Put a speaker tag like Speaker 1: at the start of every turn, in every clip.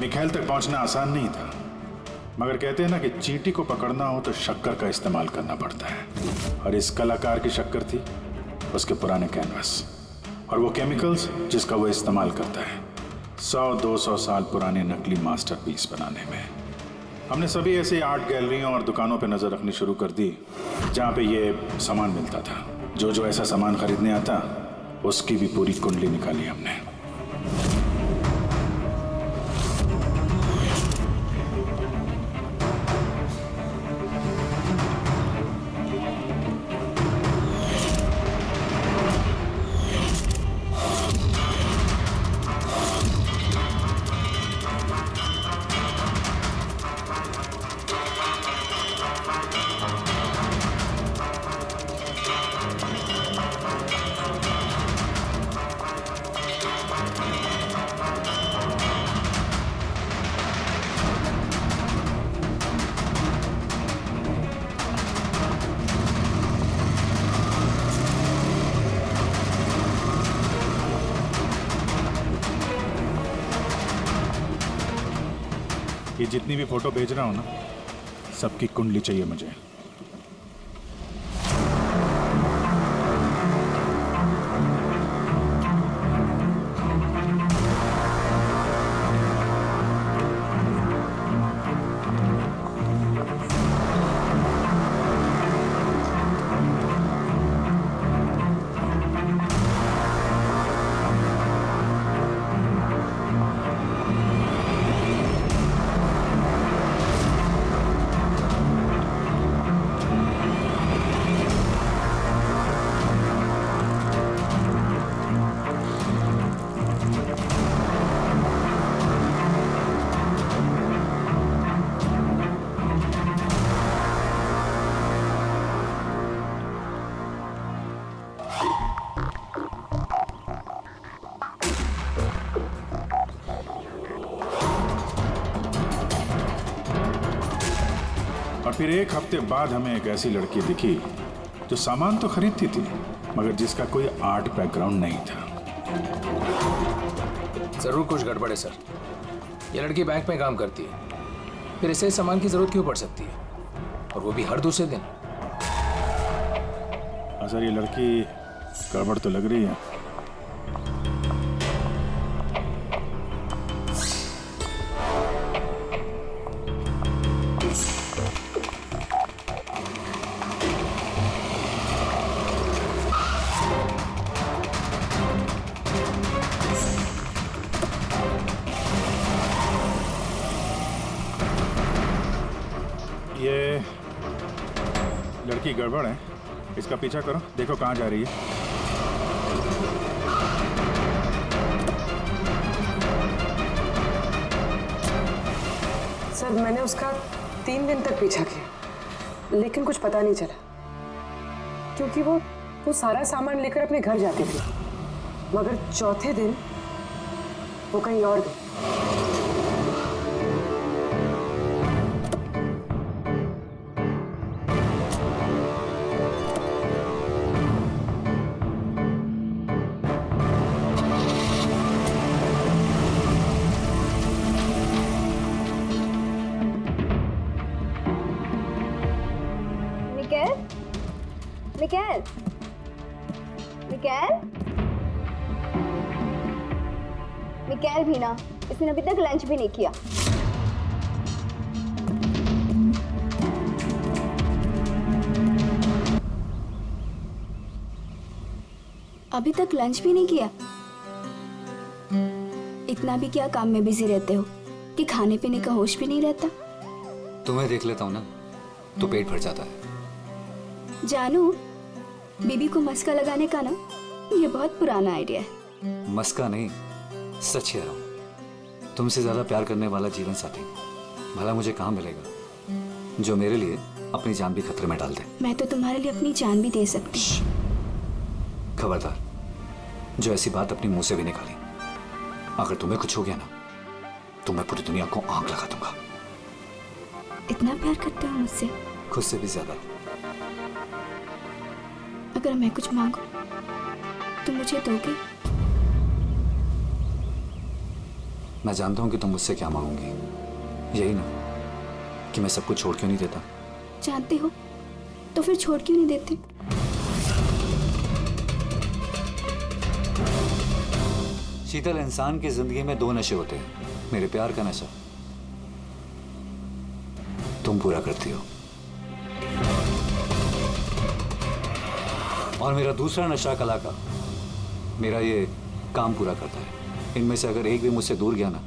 Speaker 1: Mikhail तक पहुंचना आसान नहीं था, मगर कहते हैं ना कि चींटी को पकड़ना हो तो शक्कर का इस्तेमाल करना पड़ता है। और इस कलाकार की शक्कर थी उसके पुराने कैनवस और वो केमिकल्स जिसका वो इस्तेमाल करता है 100-200 साल पुराने नकली मास्टरपीस बनाने में। हमने सभी ऐसे आर्ट गैलरियों और दुकानों पर नजर रखनी शुरू कर दी जहां पे ये सामान मिलता था। जो ऐसा सामान खरीदने आता उसकी भी पूरी कुंडली निकाली हमने। ये जितनी भी फोटो भेज रहा हूं ना, सबकी कुंडली चाहिए मुझे। और फिर एक हफ्ते बाद हमें एक ऐसी लड़की दिखी जो सामान तो खरीदती थी मगर जिसका कोई आर्ट बैकग्राउंड नहीं था।
Speaker 2: जरूर कुछ गड़बड़ है सर। ये लड़की बैंक में काम करती है, फिर ऐसे सामान की जरूरत क्यों पड़ सकती है, और वो भी हर दूसरे दिन।
Speaker 1: सर ये लड़की गड़बड़ तो लग रही है। ये लड़की गड़बड़ है, इसका पीछा करो, देखो कहाँ जा रही है।
Speaker 3: सर मैंने उसका 3 दिन तक पीछा किया लेकिन कुछ पता नहीं चला, क्योंकि वो सारा सामान लेकर अपने घर जाती थी, मगर चौथे दिन वो कहीं और गई।
Speaker 4: मिकाएल, मिकाएल, मिकाएल भी ना, इसने अभी तक लंच भी नहीं किया।
Speaker 5: अभी तक लंच भी नहीं किया? इतना भी क्या काम में बिजी रहते हो कि खाने पीने का होश भी नहीं रहता?
Speaker 6: तुम्हें देख लेता हूँ ना तो पेट भर जाता है।
Speaker 5: जानू, बीबी को मस्का लगाने का ना ये बहुत पुराना आइडिया है।
Speaker 6: मस्का नहीं, सच कह रहा हूँ। तुमसे ज्यादा प्यार करने वाला जीवन साथी भला मुझे कहाँ मिलेगा जो मेरे लिए अपनी जान भी खतरे में डाल दे।
Speaker 5: मैं तो तुम्हारे लिए अपनी जान भी दे सकती।
Speaker 6: खबरदार, जो ऐसी बात अपने मुंह से भी निकाली। अगर तुम्हें कुछ हो गया ना तो मैं पूरी दुनिया को आग लगा दूंगा।
Speaker 5: इतना प्यार करते हो मुझसे?
Speaker 6: खुद से भी ज्यादा।
Speaker 5: अगर मैं कुछ मांगू तो मुझे दोगे?
Speaker 6: मैं जानता हूं कि तुम मुझसे क्या मांगोगी, यही ना कि मैं सब कुछ छोड़ क्यों नहीं देता।
Speaker 5: जानते हो तो फिर छोड़ क्यों नहीं देते?
Speaker 6: शीतल, इंसान की जिंदगी में दो नशे होते हैं, मेरे प्यार का नशा तुम पूरा करती हो, और मेरा दूसरा नशा कला का, मेरा ये काम पूरा करता है। इनमें से अगर एक भी मुझसे दूर गया ना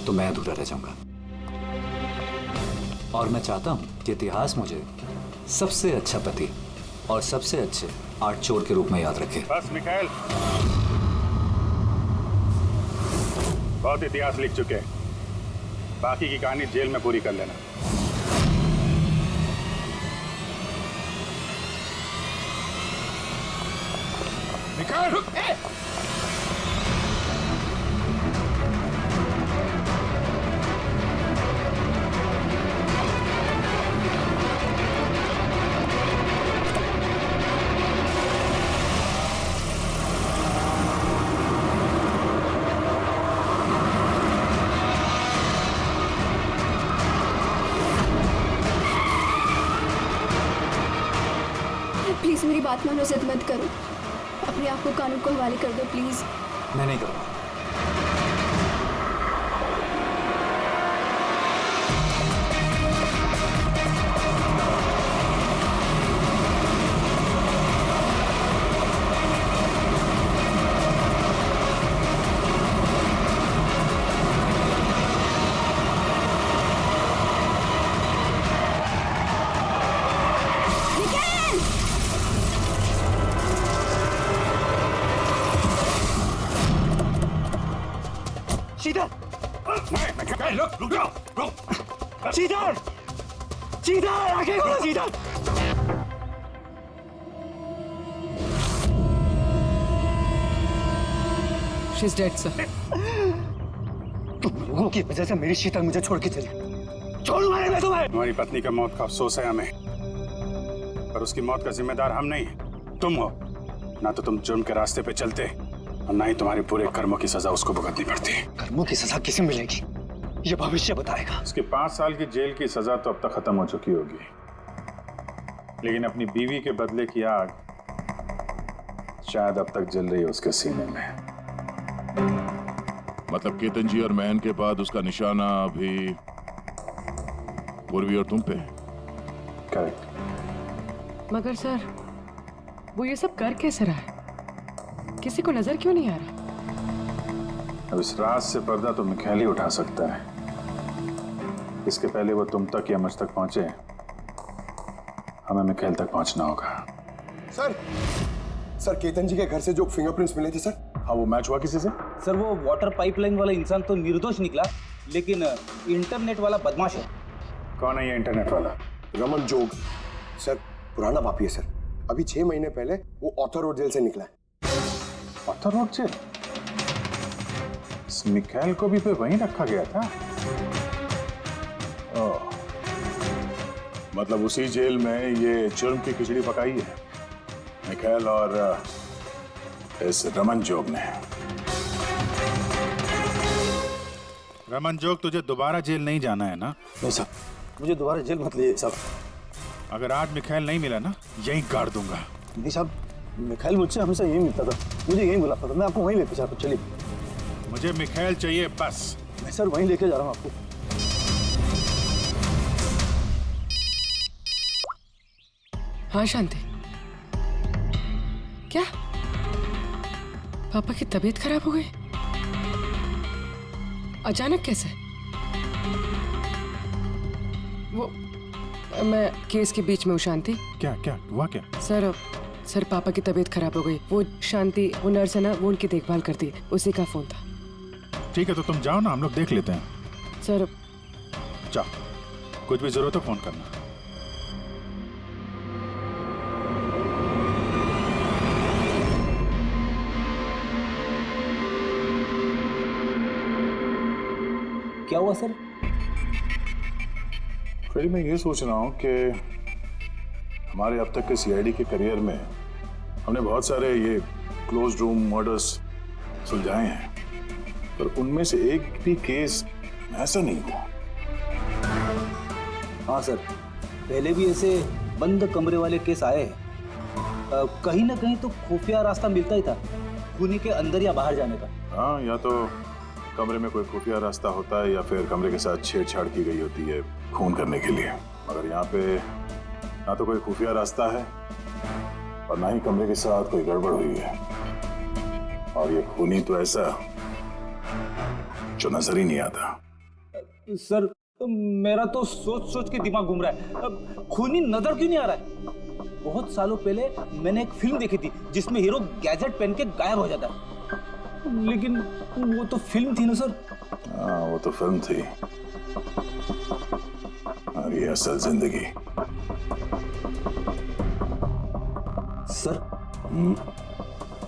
Speaker 6: तो मैं अधूरा रह जाऊंगा। और मैं चाहता हूं कि इतिहास मुझे सबसे अच्छा पति और सबसे अच्छे आर्ट चोर के रूप में याद रखे।
Speaker 1: बस मिकाएल, बहुत इतिहास लिख चुके हैं, बाकी की कहानी जेल में पूरी कर लेना। मिकाएल, रुक!
Speaker 5: प्लीज मेरी बात मानो, जिद मत करो, अपने आप को कानून को हवाले कर दो प्लीज।
Speaker 6: मैं नहीं करूंगा।
Speaker 1: रुक जाओ।
Speaker 7: शीतल, शीतल आगे खोलो शीतल।
Speaker 3: She's dead, sir.
Speaker 7: तुम लोगों की वजह से मेरी शीतल मुझे छोड़ के चली। छोड़ूंगा नहीं मैं तुम्हें।
Speaker 1: तुम्हारी पत्नी का मौत का अफसोस है हमें, पर उसकी मौत का जिम्मेदार हम नहीं, तुम हो। ना तो तुम जुर्म के रास्ते पे चलते और ना ही तुम्हारे पूरे कर्मों की सजा उसको भुगतनी पड़ती।
Speaker 7: कर्मों की सजा किसे मिलेगी ये भविष्य बताएगा।
Speaker 1: उसकी 5 साल की जेल की सजा तो अब तक खत्म हो चुकी होगी, लेकिन अपनी बीवी के बदले की आग शायद अब तक जल रही है उसके सीने में।
Speaker 8: मतलब केतन जी और महन के बाद उसका निशाना अभी पूर्वी और तुम पे।
Speaker 1: करेक्ट।
Speaker 3: मगर सर, वो ये सब कर कैसे रहा है? किसी को नजर क्यों नहीं आ रहा?
Speaker 1: अब इस राज से पर्दा तो मिखाइल ही उठा सकता है। इसके पहले वो तुम तक या मुझ तक पहुंचे, हमें मिखाइल तक पहुंचना होगा।
Speaker 9: सर केतन जी के घर से जो फिंगरप्रिंट्स मिले थे सर।
Speaker 1: हाँ, वो मैच हुआ किसी से?
Speaker 10: सर वो वाटर पाइपलाइन वाला इंसान तो निर्दोष निकला, लेकिन इंटरनेट वाला बदमाश है।
Speaker 1: कौन है ये इंटरनेट वाला?
Speaker 9: रमन जोग सर, पुराना पापी है सर। अभी 6 महीने पहले वो ऑथर रोड जेल से निकला है।
Speaker 1: Arthur road jail? इस मिखाइल को भी वहीं रखा गया था। ओह,
Speaker 8: मतलब उसी जेल में ये जुर्म की खिचड़ी पकाई है मिखाइल और इस रमन जोग ने।
Speaker 1: रमन जोग, तुझे दोबारा जेल नहीं जाना है ना?
Speaker 7: नहीं साहब, मुझे दोबारा जेल मत ले साहब।
Speaker 1: अगर आज मिखाइल नहीं मिला ना, यहीं गाड़ दूंगा।
Speaker 7: नहीं साहब, मिखाइल मुझसे हमेशा यही मिलता था, मुझे यही बुलाता था। मैं आपको वहीं लेके जाता। चलिए।
Speaker 1: मुझे मिखाइल चाहिए बस।
Speaker 7: मैं सर वहीं लेके जा रहा हूँ आपको।
Speaker 3: हाँ शांति, क्या पापा की तबीयत खराब हो गई? अचानक कैसे? वो मैं केस के बीच में हूँ शांति।
Speaker 1: क्या क्या हुआ? क्या
Speaker 3: सर पापा की तबीयत खराब हो गई। वो शांति, वो नर्स है ना, वो उनकी देखभाल करती है, उसी का फोन था।
Speaker 1: ठीक है, तो तुम जाओ ना, हम लोग देख लेते हैं।
Speaker 3: सर
Speaker 1: जाओ, कुछ भी जरूरत हो फोन करना।
Speaker 10: क्या हुआ सर?
Speaker 8: फिर मैं ये सोच रहा हूँ कि हमारे अब तक के सीआईडी के करियर में हमने बहुत सारे ये क्लोज रूम मर्डर्स सुलझाए हैं, पर उनमें से एक भी केस ऐसा नहीं था।
Speaker 10: हाँ सर, पहले भी ऐसे बंद कमरे वाले केस आए हैं। कहीं ना कहीं तो खुफिया रास्ता मिलता ही था खूनी के अंदर या बाहर जाने का।
Speaker 8: हाँ, या तो कमरे में कोई खुफिया रास्ता होता है या फिर कमरे के साथ छेड़छाड़ की गई होती है खून करने के लिए। मगर यहाँ पे ना तो कोई खुफिया रास्ता है और ना ही कमरे के साथ कोई गड़बड़ हुई है। और ये खूनी तो ऐसा जो नजर ही नहीं आता।
Speaker 10: सर, मेरा तो सोच सोच के दिमाग घूम रहा है। खूनी नजर क्यों नहीं आ रहा है? बहुत सालों पहले मैंने एक फिल्म देखी थी जिसमें हीरो गैजेट पहन के गायब हो जाता है, लेकिन वो तो फिल्म थी ना सर।
Speaker 8: हाँ, वो तो फिल्म थी और ये असल जिंदगी।
Speaker 10: सर,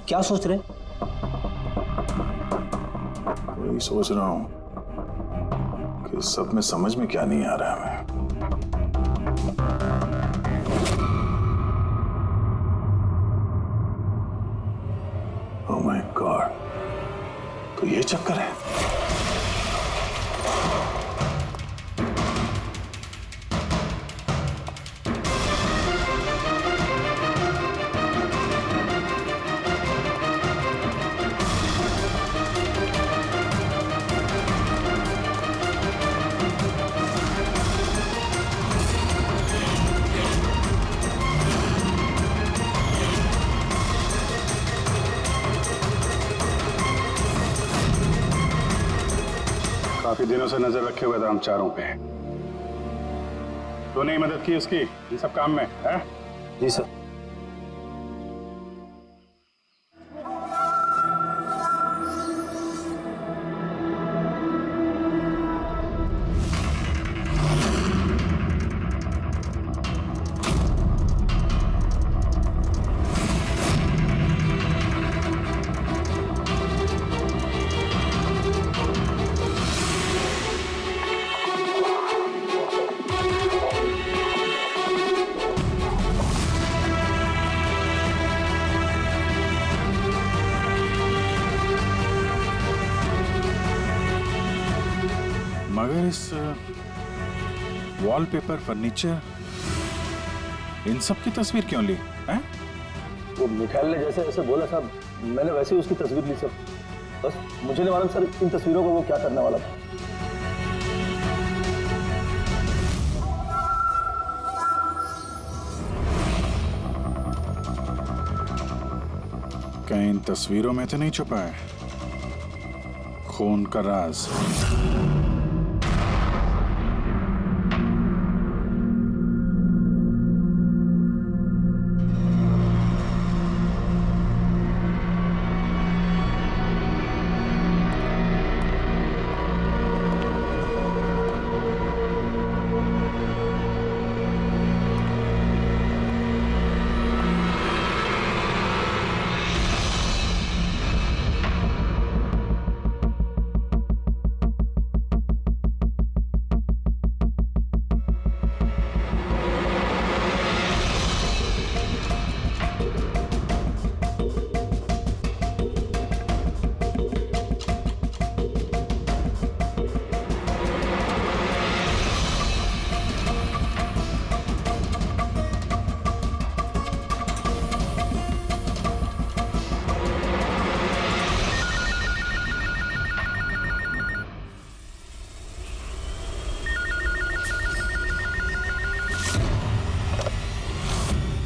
Speaker 10: क्या सोच रहे?
Speaker 8: वही सोच रहा हूँ कि सब में समझ में क्या नहीं आ रहा है हमें। ओह माय गॉड, तो ये चक्कर है।
Speaker 1: काफी दिनों से नजर रखे हुए थे हम चारों पे। तो नहीं मदद की उसकी इन सब काम में है?
Speaker 10: जी सर।
Speaker 1: मगर इस वॉलपेपर, फर्नीचर, इन सब की तस्वीर क्यों ली है?
Speaker 7: वो मिखाइल ने जैसे ऐसे बोला साहब, मैंने वैसे ही उसकी तस्वीर ली सर। बस मुझे नहीं मालूम सर इन तस्वीरों को वो क्या करने वाला था।
Speaker 1: कहीं इन तस्वीरों में तो नहीं छुपा है खून का राज?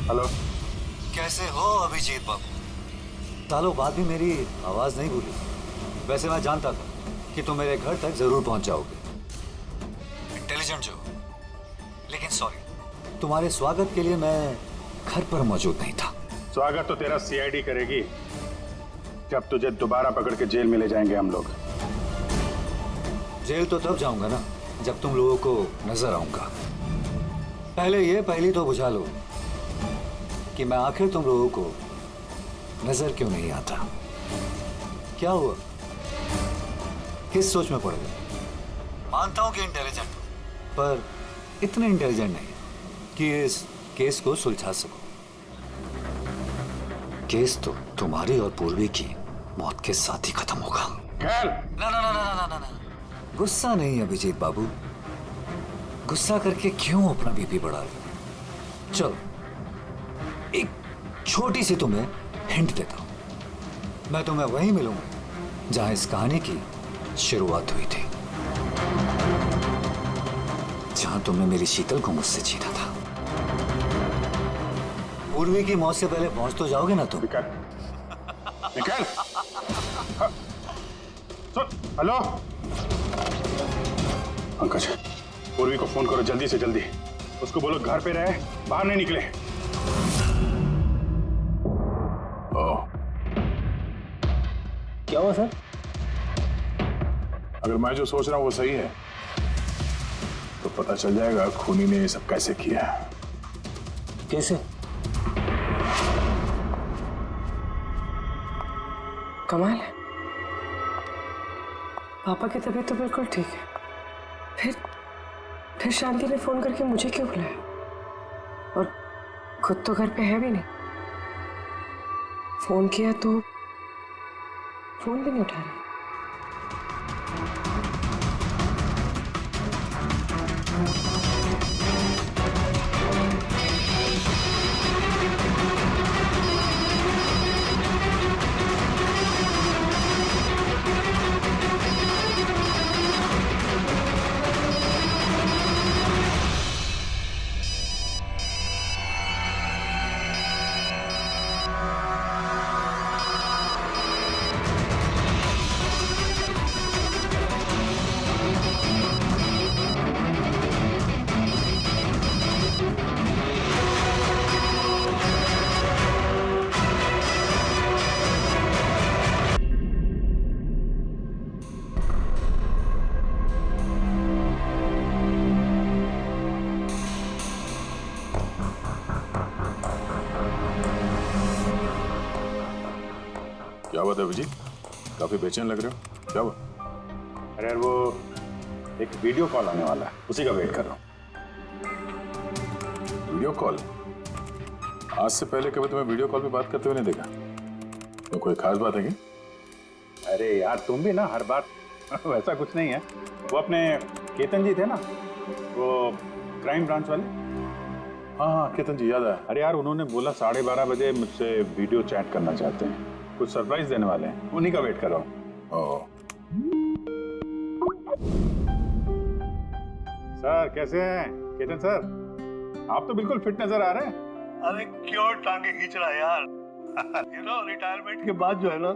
Speaker 8: हेलो,
Speaker 6: कैसे हो अभिजीत बाबू? सालों बाद भी मेरी आवाज नहीं भूली। वैसे मैं जानता था कि तुम मेरे घर तक जरूर पहुंच जाओगे, इंटेलिजेंट जो। लेकिन सॉरी, तुम्हारे स्वागत के लिए मैं घर पर मौजूद नहीं था।
Speaker 1: स्वागत तो तेरा सीआईडी करेगी जब तुझे दोबारा पकड़ के जेल में ले जाएंगे हम लोग।
Speaker 6: जेल तो तब जाऊंगा ना जब तुम लोगों को नजर आऊंगा। पहली तो बुझा लो कि मैं आखिर तुम लोगों को नजर क्यों नहीं आता। क्या हुआ, किस सोच में पड़ गए? मानता हूं कि इंटेलिजेंट हो, पर इतने इंटेलिजेंट नहीं कि इस केस को सुलझा सको। केस तो तुम्हारी और पूर्वी की मौत के साथ ही खत्म होगा।
Speaker 1: कैल,
Speaker 6: ना ना ना ना ना ना ना, गुस्सा नहीं अभिजीत बाबू, गुस्सा करके क्यों अपना बीपी बढ़ा रहे हो? चलो एक छोटी सी तुम्हें हिंट देता हूं, मैं तुम्हें वहीं मिलूंगा जहां इस कहानी की शुरुआत हुई थी, जहां तुमने मेरी शीतल को मुझसे छीना था। पूर्वी की मौत से पहले पहुंच तो जाओगे ना तुम?
Speaker 1: निकल, निकल। सुन, हेलो पंकज, पूर्वी को फोन करो जल्दी से जल्दी, उसको बोलो घर पे रहे, बाहर नहीं निकले। ओह,
Speaker 10: क्या हुआ सर?
Speaker 8: अगर मैं जो सोच रहा हूं वो सही है तो पता चल जाएगा खूनी ने ये सब कैसे किया।
Speaker 10: कैसे?
Speaker 3: कमाल है, पापा की तबीयत तो बिल्कुल ठीक है, फिर शांति ने फोन करके मुझे क्यों बुलाया? और खुद तो घर पे है भी नहीं। फोन किया तो फोन भी नहीं उठा रही।
Speaker 8: क्या बात है अभिजीत, काफी बेचैन लग रहे हो, क्या हुआ?
Speaker 1: अरे यार, वो एक वीडियो कॉल आने वाला है, उसी का वेट कर रहा हूँ।
Speaker 8: Video call? आज से पहले कभी तुम्हें वीडियो कॉल पे बात करते हुए नहीं देखा। तो कोई खास बात है क्या?
Speaker 1: अरे यार, तुम भी ना हर बार वैसा कुछ नहीं है। वो अपने केतन जी थे ना, वो क्राइम ब्रांच वाले।
Speaker 8: हाँ हाँ, केतन जी याद आया।
Speaker 1: अरे यार, उन्होंने बोला 12:30 बजे मुझसे वीडियो चैट करना चाहते हैं, कुछ सरप्राइज देने वाले हैं, उन्हीं का वेट कर रहा हूँ। सर कैसे हैं केतन सर? आप तो बिल्कुल फिट नजर आ रहे हैं।
Speaker 7: अरे क्यों टांगे खींच रहा है यार? रिटायरमेंट के बाद जो है ना,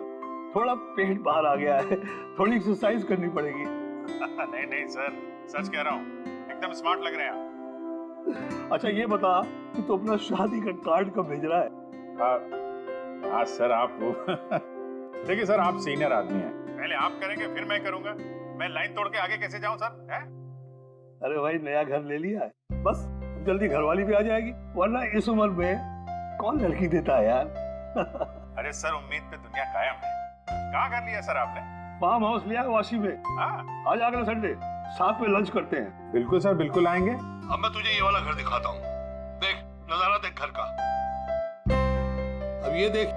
Speaker 7: थोड़ा पेट बाहर आ गया है, थोड़ी एक्सरसाइज करनी पड़ेगी।
Speaker 1: नहीं नहीं सर, सच कह रहा हूँ, एकदम स्मार्ट लग रहे हैं आप।
Speaker 7: अच्छा ये बता कि तू अपना शादी का कार्ड कब भेज रहा है?
Speaker 1: हाँ सर, आप देखिए सर, आप सीनियर आदमी हैं, पहले आप करेंगे फिर मैं करूंगा। मैं लाइन तोड़ के आगे कैसे जाऊं सर? है?
Speaker 7: अरे भाई, नया घर ले लिया है, बस जल्दी घरवाली भी आ जाएगी, वरना इस उम्र में कौन लड़की देता है यार?
Speaker 1: अरे सर, उम्मीद पे दुनिया कायम है। कहाँ घर लिया सर आपने?
Speaker 7: फार्म हाउस लिया है वाशी में।
Speaker 1: हाँ,
Speaker 7: आज अगले संडे साथ में लंच करते हैं।
Speaker 1: बिल्कुल सर, बिल्कुल आएंगे।
Speaker 7: अब मैं तुझे ये वाला घर दिखाता हूँ, देख नजारा देख घर का। अब ये देख,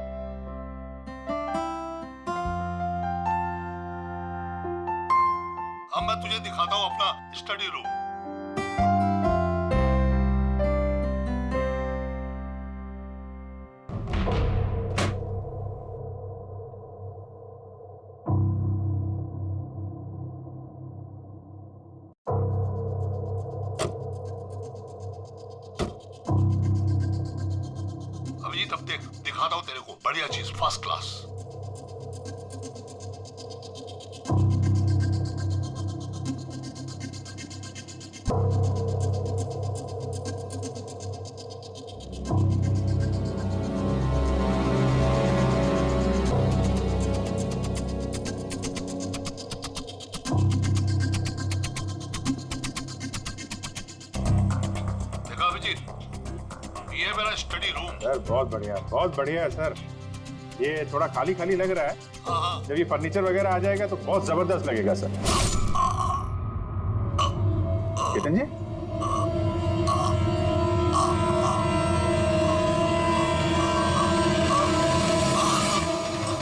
Speaker 7: अब मैं तुझे दिखाता हूँ अपना स्टडी रूम। अभिजीत, अब देख दिखाता हूँ तेरे को बढ़िया चीज, फर्स्ट क्लास। देखा अभिजीत, ये है मेरा स्टडी रूम।
Speaker 1: सर बहुत बढ़िया है सर। ये थोड़ा खाली खाली लग रहा है, जब ये फर्नीचर वगैरह आ जाएगा तो बहुत जबरदस्त लगेगा सर। केतन जी,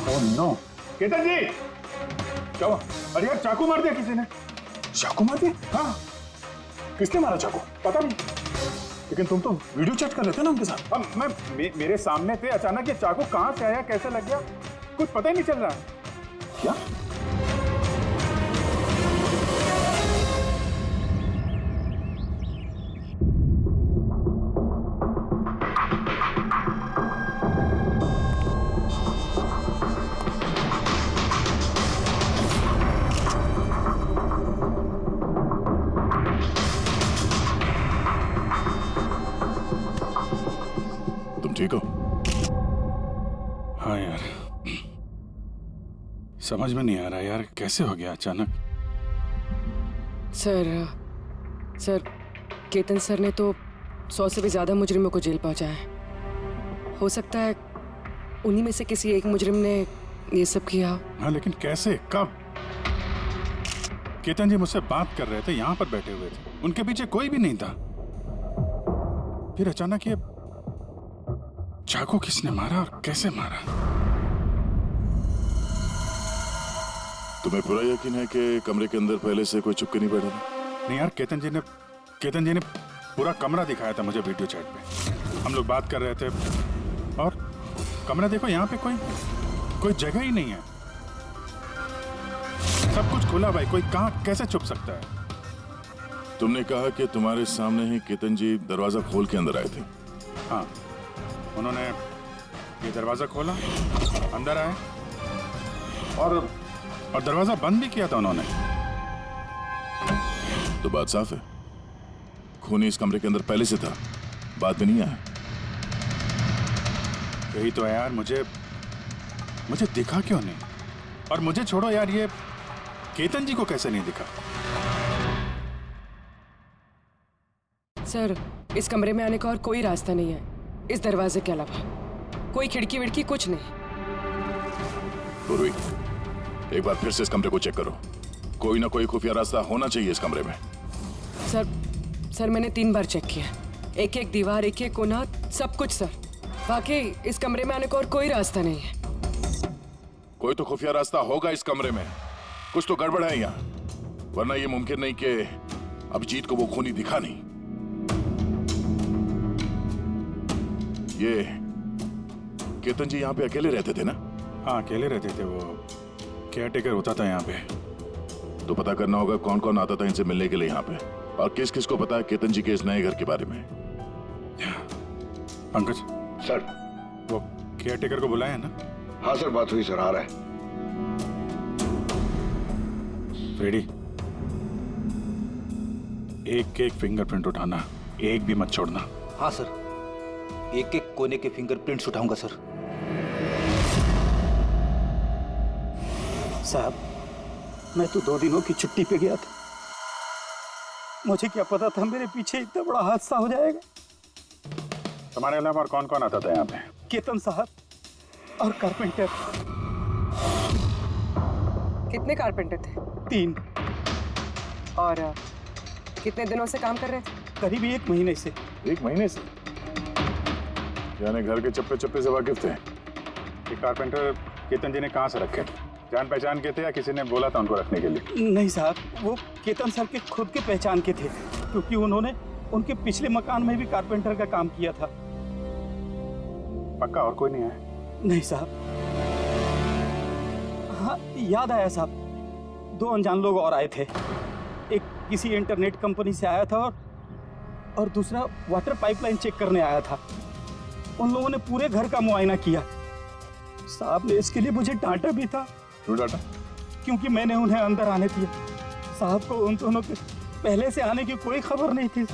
Speaker 1: ओह नो, केतन जी, क्या हुआ? अरे यार चाकू मार दिया किसी ने।
Speaker 8: चाकू मार दिया?
Speaker 1: हाँ,
Speaker 8: किसने मारा चाकू?
Speaker 1: पता नहीं।
Speaker 8: लेकिन तुम तो वीडियो चैट कर रहे थे ना उनके साथ।
Speaker 1: अब मेरे सामने थे, अचानक ये चाकू कहाँ से आया, कैसे लग गया, कुछ पता ही नहीं चल रहा है।
Speaker 8: क्या? तुम ठीक हो?
Speaker 1: हाँ यार, समझ में नहीं आ रहा यार, कैसे हो गया अचानक।
Speaker 3: सर केतन सर ने तो 100 से भी ज्यादा मुजरिमों को जेल पहुंचाया है। हो सकता है उन्हीं में से किसी एक मुजरिम ने ये सब किया।
Speaker 1: हाँ लेकिन कैसे, कब? केतन जी मुझसे बात कर रहे थे, यहाँ पर बैठे हुए थे, उनके पीछे कोई भी नहीं था। फिर अचानक ये चाकू किसने मारा और कैसे मारा?
Speaker 8: तुम्हें पूरा यकीन है कि कमरे के अंदर पहले से कोई छुप के नहीं बैठा था?
Speaker 1: नहीं यार, केतन जी ने पूरा कमरा दिखाया था मुझे वीडियो चैट पे। हम लोग बात कर रहे थे और कमरा देखो, यहाँ पे कोई जगह ही नहीं है, सब कुछ खुला भाई, कोई कहाँ कैसे छुप सकता है?
Speaker 8: तुमने कहा कि तुम्हारे सामने ही केतन जी दरवाजा खोल के अंदर आए थे।
Speaker 1: हाँ, उन्होंने ये दरवाजा खोला, अंदर आए और दरवाजा बंद भी किया था उन्होंने।
Speaker 8: तो बात साफ है, खूनी इस कमरे के अंदर पहले से था, बाद में नहीं आया।
Speaker 1: यही तो है यार, मुझे दिखा क्यों नहीं? और मुझे छोड़ो यार, ये केतन जी को कैसे नहीं दिखा?
Speaker 3: सर, इस कमरे में आने का और कोई रास्ता नहीं है इस दरवाजे के अलावा, कोई खिड़की विड़की कुछ नहीं।
Speaker 8: पूर्वी, एक बार फिर से इस कमरे को चेक करो, कोई ना कोई खुफिया रास्ता होना चाहिए इस कमरे में।
Speaker 3: सर मैंने 3 बार चेक किया, एक दीवार, एक कोना, सब कुछ सर। वाकई इस कमरे में आने का और कोई रास्ता नहीं है।
Speaker 8: कोई तो खुफिया रास्ता होगा इस कमरे में, कुछ तो गड़बड़ है यहाँ, वरना ये मुमकिन नहीं कि अभिजीत को वो खूनी दिखा नहीं। ये केतन जी यहाँ पे अकेले रहते थे ना?
Speaker 1: हाँ, अकेले रहते थे, वो केयर टेकर होता था यहाँ पे।
Speaker 8: तो पता करना होगा कौन कौन आता था इनसे मिलने के लिए यहाँ पे, और किस किस को पता है केतन जी के इस नए घर के बारे में।
Speaker 1: पंकज
Speaker 9: सर।
Speaker 1: वो केयर टेकर को बुलाया है ना?
Speaker 9: हाँ सर, बात हुई सर, आ रहा है।
Speaker 1: फ्रेडी, एक फिंगरप्रिंट उठाना, एक भी मत छोड़ना।
Speaker 10: हाँ सर, एक कोने के फिंगरप्रिंट्स उठाऊंगा सर। साहब, मैं तो 2 दिनों की छुट्टी पे गया था, मुझे क्या पता था मेरे पीछे इतना बड़ा हादसा हो जाएगा।
Speaker 1: तुम्हारे अलावा और कौन कौन आता था यहाँ पे?
Speaker 10: केतन साहब और कारपेंटर।
Speaker 3: कितने कारपेंटर थे?
Speaker 10: 3।
Speaker 3: और कितने दिनों से काम कर रहे थे?
Speaker 10: करीब 1 महीने से।
Speaker 8: 1 महीने से? यानी घर के चप्पे चप्पे से वाकिफ थे।
Speaker 1: ये कारपेंटर केतन जी ने कहाँ से रखे थे? जान पहचान के थे या किसी ने बोला था उनको रखने के लिए?
Speaker 10: नहीं साहब, वो केतन सर के खुद के पहचान के थे, क्योंकि उन्होंने उनके पिछले मकान में भी कारपेंटर का काम किया था।
Speaker 1: पक्का और कोई नहीं आया?
Speaker 10: नहीं साहब। हाँ, याद आया साहब, 2 अनजान लोग और आए थे। एक किसी इंटरनेट कंपनी से आया था और दूसरा वाटर पाइपलाइन चेक करने आया था। उन लोगों ने पूरे घर का मुआयना किया। साहब ने इसके लिए मुझे डांटा भी था।
Speaker 8: क्यों डांटा?
Speaker 10: क्योंकि मैंने उन्हें अंदर आने दिया। साहब को उन दोनों के पहले से आने की कोई खबर नहीं थी,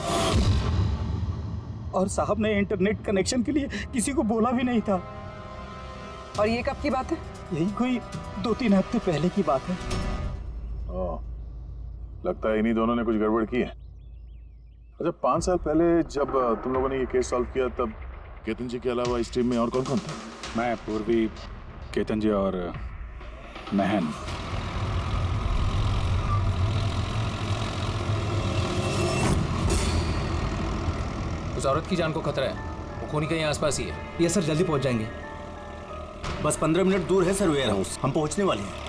Speaker 10: और साहब ने इंटरनेट कनेक्शन के लिए किसी को बोला भी नहीं था।
Speaker 3: और ये कब की बात है?
Speaker 10: यही कोई 2-3 हफ्ते पहले की बात है।
Speaker 8: लगता है इन्हीं दोनों ने कुछ गड़बड़ की है। अच्छा, 5 साल पहले जब तुम लोगों ने ये केस सॉल्व किया, तब केतन जी के अलावा इस टीम में और कौन कौन था?
Speaker 1: मैं, पूर्वी, केतन जी और महन।
Speaker 2: उस औरत की जान को खतरा है, वो खूनी कहीं आसपास ही है।
Speaker 10: ये सर, जल्दी पहुंच जाएंगे।
Speaker 11: बस 15 मिनट दूर है सर वेयर हाउस, हम पहुंचने वाले हैं।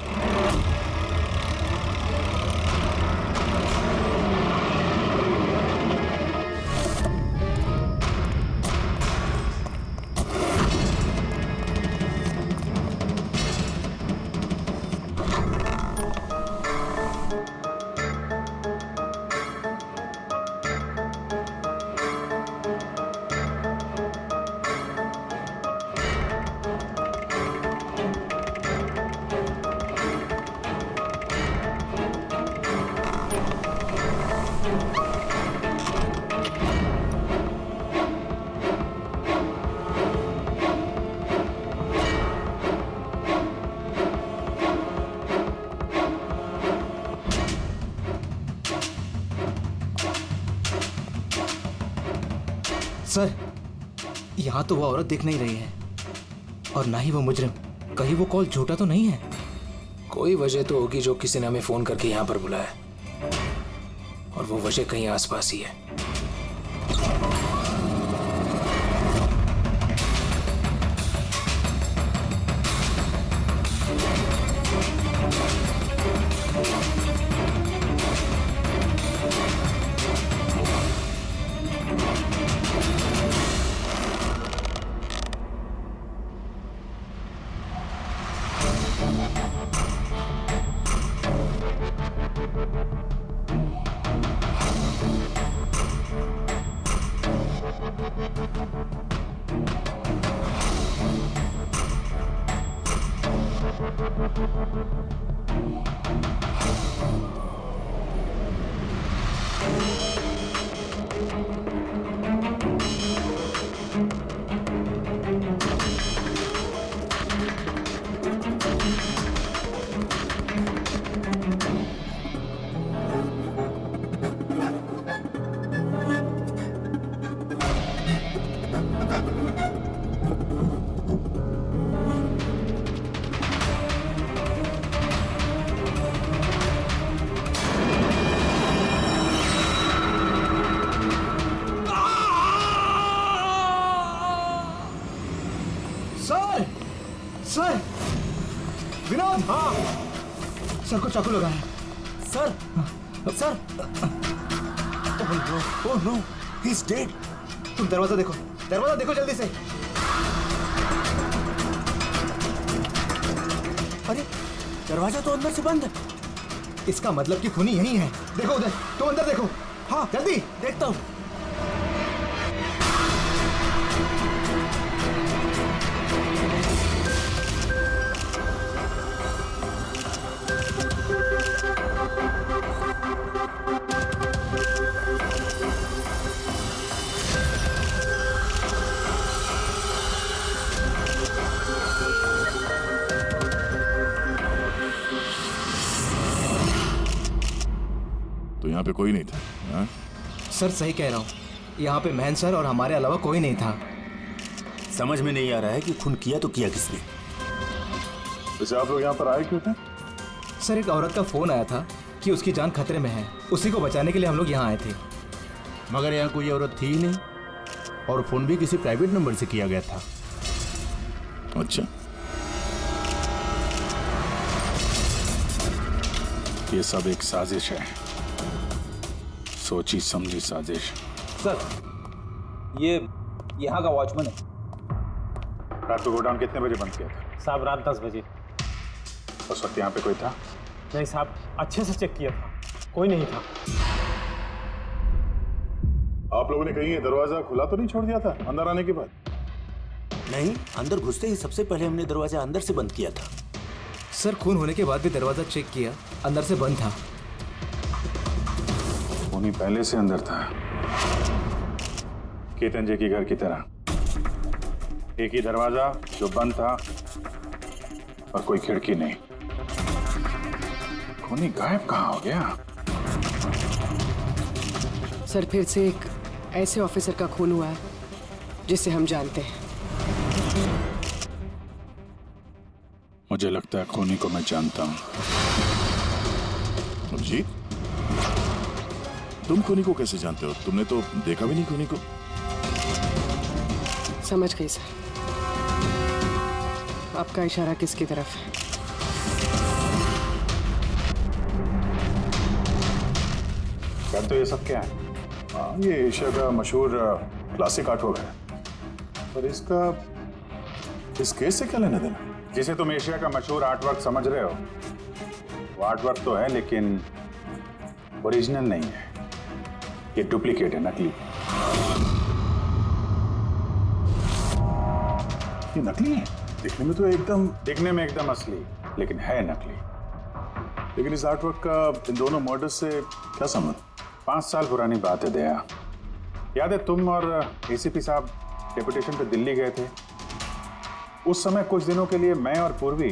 Speaker 2: सर, यहाँ तो वो औरत दिख नहीं रही है और ना ही वो मुजरिम। कहीं वो कॉल झूठा तो नहीं है? कोई वजह तो होगी जो किसी ने हमें फोन करके यहाँ पर बुलाया, और वो वजह कहीं आसपास ही है।
Speaker 6: सर, विनोद। हाँ, सर को चाकू लगा है।
Speaker 11: Sir, sir. Oh no, he is dead.
Speaker 6: तुम दरवाजा देखो, दरवाजा देखो जल्दी से।
Speaker 11: अरे, दरवाजा तो अंदर से बंद है।
Speaker 6: इसका मतलब कि खूनी यही है। देखो उधर, तुम अंदर देखो। हाँ, जल्दी।
Speaker 11: देखता हूँ।
Speaker 8: तो यहाँ पे कोई नहीं था? हाँ?
Speaker 2: सर सही कह रहा हूँ, यहाँ पे महन सर और हमारे अलावा कोई नहीं था।
Speaker 11: समझ में नहीं आ रहा है कि खून किया तो किया किसने।
Speaker 8: वैसे आप लोग यहाँ पर आए क्यों थे?
Speaker 2: सर, एक औरत का फोन आया था कि उसकी जान खतरे में है, उसी को बचाने के लिए हम लोग यहाँ आए थे।
Speaker 11: मगर यहाँ कोई औरत थी ही नहीं, और फोन भी किसी प्राइवेट नंबर से किया गया था।
Speaker 8: अच्छा, ये सब एक साजिश है, सोची समझी साजिश।
Speaker 10: सर, ये यहाँ का वॉचमैन है।
Speaker 1: रात को गोडाउन कितने बजे बंद किया था?
Speaker 10: साहब, रात 10 बजे।
Speaker 1: उस वक्त यहाँ पे कोई था?
Speaker 10: नहीं साहब, अच्छे से चेक किया था, कोई नहीं था।
Speaker 8: आप लोगों ने कहीं ये दरवाजा खुला तो नहीं छोड़ दिया था अंदर आने के बाद?
Speaker 11: नहीं, अंदर घुसते ही सबसे पहले हमने दरवाजा अंदर से बंद किया था।
Speaker 2: सर, खून होने के बाद भी दरवाजा चेक किया, अंदर से बंद था।
Speaker 1: खूनी पहले से अंदर था, केतन जी के घर की तरह। एक ही दरवाजा जो बंद था और कोई खिड़की नहीं। खूनी गायब कहाँ हो गया?
Speaker 3: सर, फिर से एक ऐसे ऑफिसर का खून हुआ है जिसे हम जानते हैं।
Speaker 1: मुझे लगता है खूनी को मैं जानता हूं।
Speaker 8: अभिजीत, तुम खूनी को कैसे जानते हो? तुमने तो देखा भी नहीं खूनी को।
Speaker 3: समझ गई सर। आपका इशारा किसकी तरफ है?
Speaker 1: कर तो ये सब क्या है?
Speaker 8: हाँ, ये एशिया का मशहूर क्लासिक आर्टवर्क है, पर इसका इस केस से क्या लेना देना?
Speaker 1: जिसे तुम एशिया का मशहूर आर्टवर्क समझ रहे हो, वो आर्टवर्क तो है लेकिन ओरिजिनल नहीं है। ये डुप्लीकेट है, नकली।
Speaker 8: ये नकली है? दिखने में तो
Speaker 1: एकदम असली, लेकिन है नकली।
Speaker 8: लेकिन इस आर्टवर्क का इन दोनों मर्डर्स से क्या संबंध?
Speaker 1: 5 साल पुरानी बात है दया। याद है तुम और एसीपी साहब डेपुटेशन पे दिल्ली गए थे? उस समय कुछ दिनों के लिए मैं और पूर्वी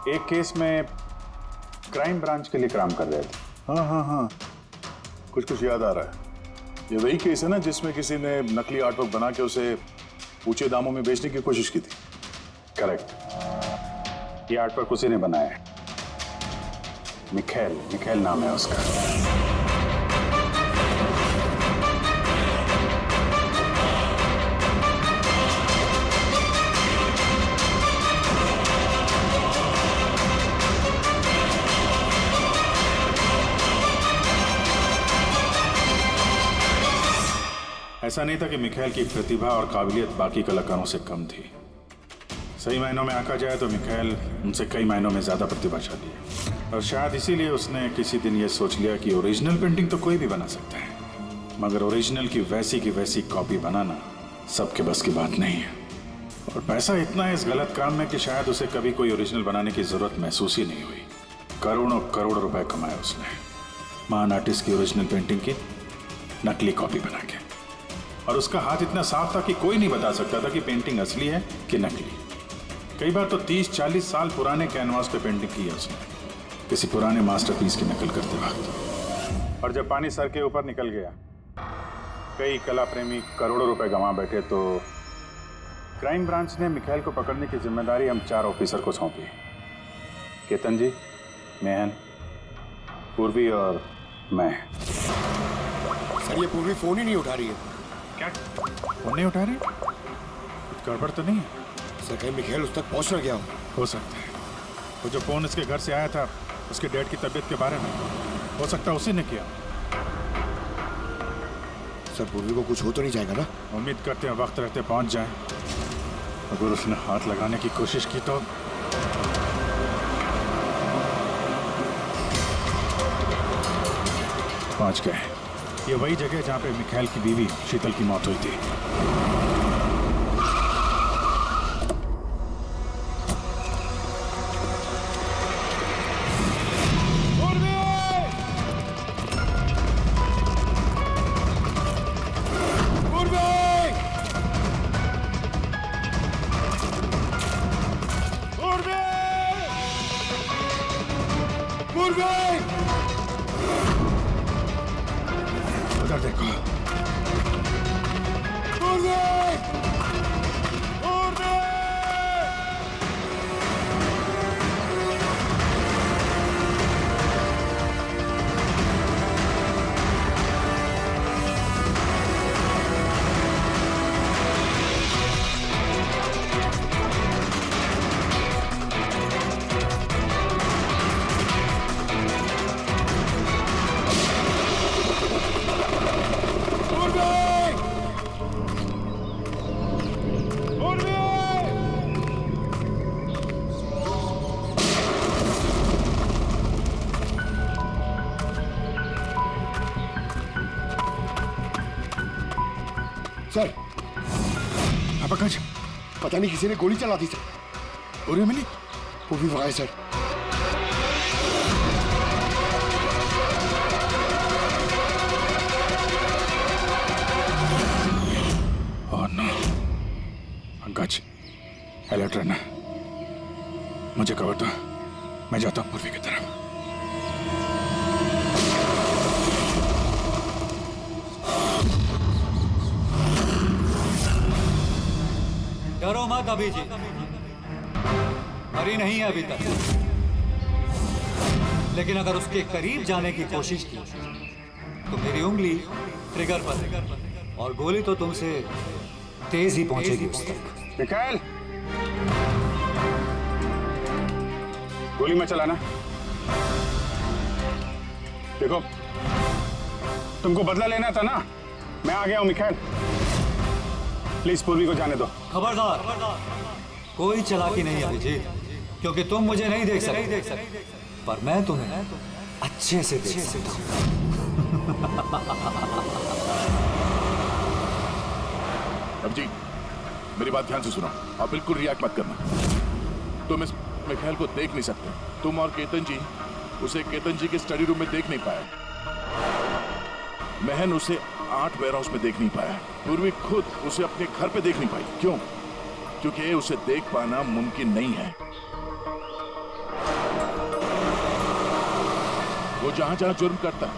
Speaker 1: एक केस में क्राइम ब्रांच के लिए काम कर रहे थे।
Speaker 8: हाँ, कुछ याद आ रहा है। ये वही केस है ना जिसमें किसी ने नकली आर्टवर्क बना के उसे ऊंचे दामों में बेचने की कोशिश की थी?
Speaker 1: करेक्ट। ये आर्टवर्क उसी ने बनाया है। मिखेल नाम है उसका। ऐसा नहीं था कि मिखेल की प्रतिभा और काबिलियत बाकी कलाकारों से कम थी। सही मायनों में आंका जाए तो मिखेल उनसे कई मायनों में ज्यादा प्रतिभाशाली है, और शायद इसीलिए उसने किसी दिन ये सोच लिया कि ओरिजिनल पेंटिंग तो कोई भी बना सकता है, मगर ओरिजिनल की वैसी कॉपी बनाना सबके बस की बात नहीं है। और पैसा इतना है इस गलत काम में कि शायद उसे कभी कोई ओरिजिनल बनाने की जरूरत महसूस ही नहीं हुई। करोड़ रुपए कमाए उसने महान आर्टिस्ट की ओरिजिनल पेंटिंग की नकली कॉपी बना के। और उसका हाथ इतना साफ था कि कोई नहीं बता सकता था कि पेंटिंग असली है कि नकली। कई बार तो 30-40 साल पुराने कैनवास पे पेंटिंग की है उसने, किसी पुराने मास्टरपीस की नकल करते वक्त। और जब पानी सर के ऊपर निकल गया, कई कला प्रेमी करोड़ों रुपए गंवा बैठे, तो क्राइम ब्रांच ने मिखेल को पकड़ने की जिम्मेदारी हम 4 ऑफिसर को सौंपी। केतन जी, मेहन, पूर्वी और मैं।
Speaker 9: सर ये पूर्वी फोन ही नहीं उठा रही है।
Speaker 1: क्या फोन नहीं उठा रही? कुछ गड़बड़ तो नहीं है?
Speaker 9: सर कहीं मिखेल उस तक पहुंच ना गया
Speaker 1: हो सकता है। वो जो फोन इसके घर से आया था उसके डैड की तबीयत के बारे में, हो सकता है उसी ने किया।
Speaker 9: सर पूर्वी को कुछ हो तो नहीं जाएगा ना?
Speaker 1: उम्मीद करते हैं वक्त रहते पहुंच जाए। अगर उसने हाथ लगाने की कोशिश की तो पहुंच गए। ये वही जगह जहां पे मिखेल की बीवी शीतल की मौत हुई थी। उधर देखो।
Speaker 9: सर
Speaker 1: अपकज
Speaker 9: पता नहीं किसी ने गोली चला दी सर।
Speaker 1: पूरी मिली?
Speaker 9: पूर्वी वहां sir.
Speaker 1: Oh no. Pankaj, alert रहना। मुझे कवर दो, मैं जाता हूँ पूर्वी की तरफ।
Speaker 6: डरो मत अभी जी, मरी नहीं है अभी तक, लेकिन अगर उसके करीब जाने की कोशिश की तो मेरी उंगली ट्रिगर पर है और गोली तो तुमसे तेज ही पहुंचेगी उस तक।
Speaker 1: मिखेल, गोली मत चलाना। देखो, तुमको बदला लेना था ना, मैं आ गया हूं मिखाइल। प्लीज पूर्वी को जाने दो।
Speaker 6: खबरदार, कोई चालाकी नहीं अभिजीत, क्योंकि तुम मुझे नहीं देख सकते, पर मैं तुम्हें अच्छे से देख सकता हूं।
Speaker 8: अभिजीत, मेरी बात ध्यान से सुनो और बिल्कुल रिएक्ट मत करना। तुम इस मिखाइल को देख नहीं सकते। तुम और केतन जी उसे केतन जी के स्टडी रूम में देख नहीं पाए। महन उसे आर्ट वेयर हाउस में देख नहीं पाया। पूर्वी खुद उसे अपने घर पे देख नहीं पाई। क्यों? क्योंकि उसे देख पाना मुमकिन नहीं है। वो जहां जहां जुर्म करता है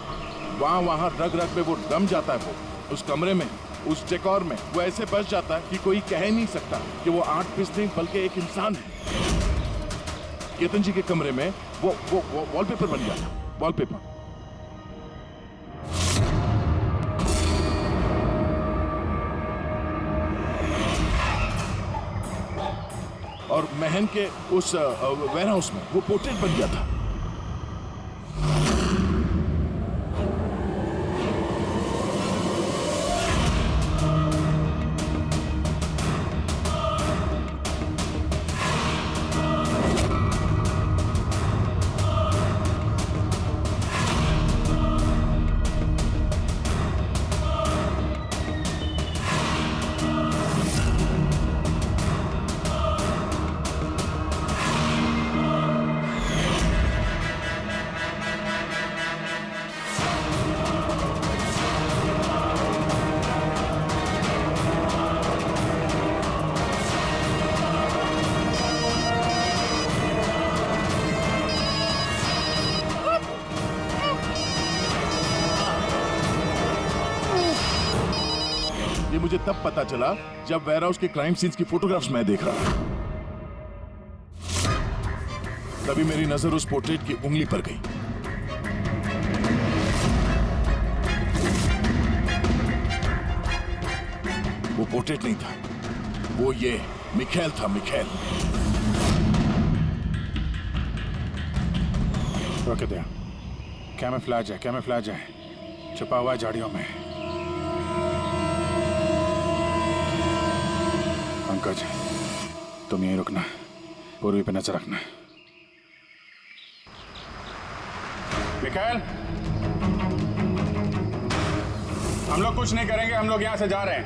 Speaker 8: वहां रग रग में वो दम जाता है। वो उस कमरे में, उस डेकोर में वो ऐसे बस जाता है कि कोई कह नहीं सकता कि वो आर्ट पीस नहीं बल्कि एक इंसान है। केतन जी के कमरे में वो वॉलपेपर बन गया था। वॉलपेपर। और महन के उस वेयर हाउस में वो पोर्ट्रेट बन गया था। ये मुझे तब पता चला जब वेयर हाउस के क्राइम सीन्स की फोटोग्राफ्स मैं देख रहा था। तभी मेरी नजर उस पोर्ट्रेट की उंगली पर गई। वो पोर्ट्रेट नहीं था, वो ये मिखाइल था। मिखाइल।
Speaker 1: रोके दे। कैमोफ्लेज है, कैमोफ्लेज है, छुपा हुआ है झाड़ियों में। पंकज, तुम यहीं रुकना, पूर्वी पे नजर रखना। मिखाइल, हम लोग कुछ नहीं करेंगे, हम लोग यहां से जा रहे हैं।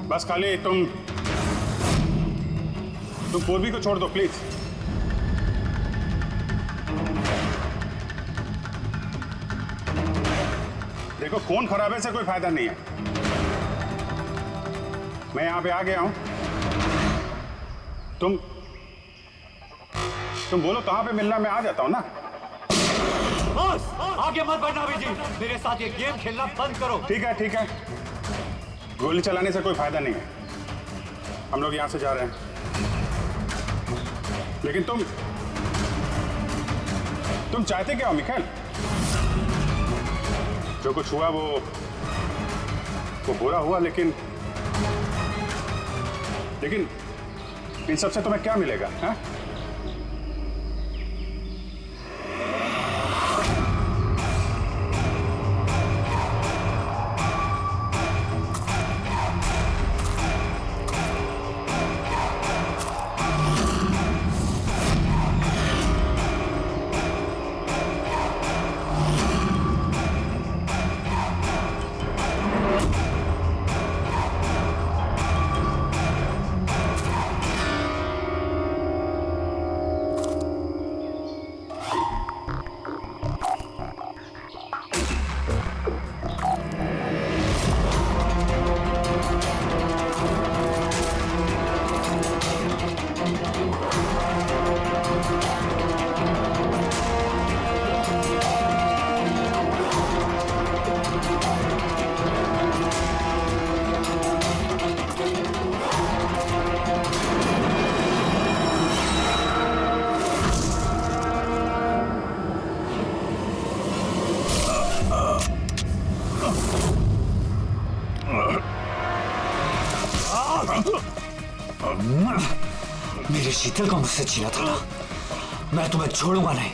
Speaker 1: बस खाली तुम पूर्वी को छोड़ दो प्लीज। देखो, खून खराबे से कोई फायदा नहीं है। मैं यहां पे आ गया हूं। तुम बोलो कहां पे मिलना, मैं आ जाता हूं ना।
Speaker 6: बस आगे मत बढ़ना अभिजीत, मेरे साथ ये गेम खेलना बंद करो।
Speaker 1: ठीक है, ठीक है। गोली चलाने से कोई फायदा नहीं है। हम लोग यहां से जा रहे हैं, लेकिन तुम चाहते क्या हो मिखाइल? जो कुछ हुआ वो बुरा हुआ, लेकिन इन सबसे तुम्हें क्या मिलेगा? हाँ?
Speaker 6: मेरे शीतल का मुझसे छीना था ना, मैं तुम्हें छोड़ूंगा नहीं।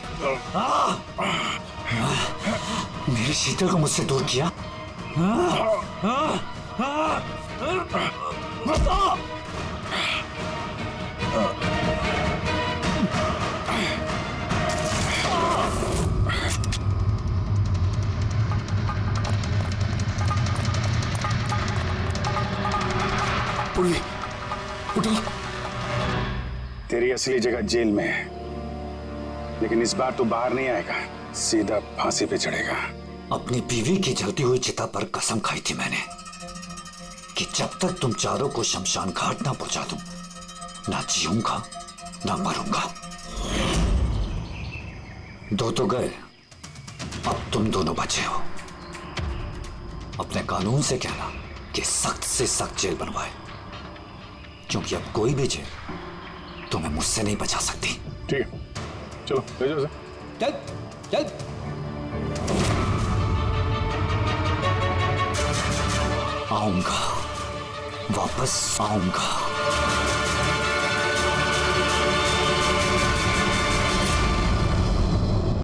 Speaker 6: मेरी शीतल को मुझसे दूर किया।
Speaker 1: उर्वी, उठो। तेरी असली जगह जेल में है, लेकिन इस बार तू बाहर नहीं आएगा, सीधा फांसी पे चढ़ेगा।
Speaker 6: अपनी बीवी की जलती हुई चिता पर कसम खाई थी मैंने कि जब तक तुम चारों को शमशान घाट ना पहुंचा दूं, ना जीऊंगा ना मरूंगा। दो तो गए, अब तुम दोनों बचे हो। अपने कानून से कहना कि सख्त से सख्त जेल बनवाए, क्योंकि अब कोई भी जेल तुम्हें मुझसे नहीं बचा सकती।
Speaker 1: ठीक है, चलो ले जाओ उसे।
Speaker 10: चल चल।
Speaker 6: आऊंगा, वापस आऊंगा।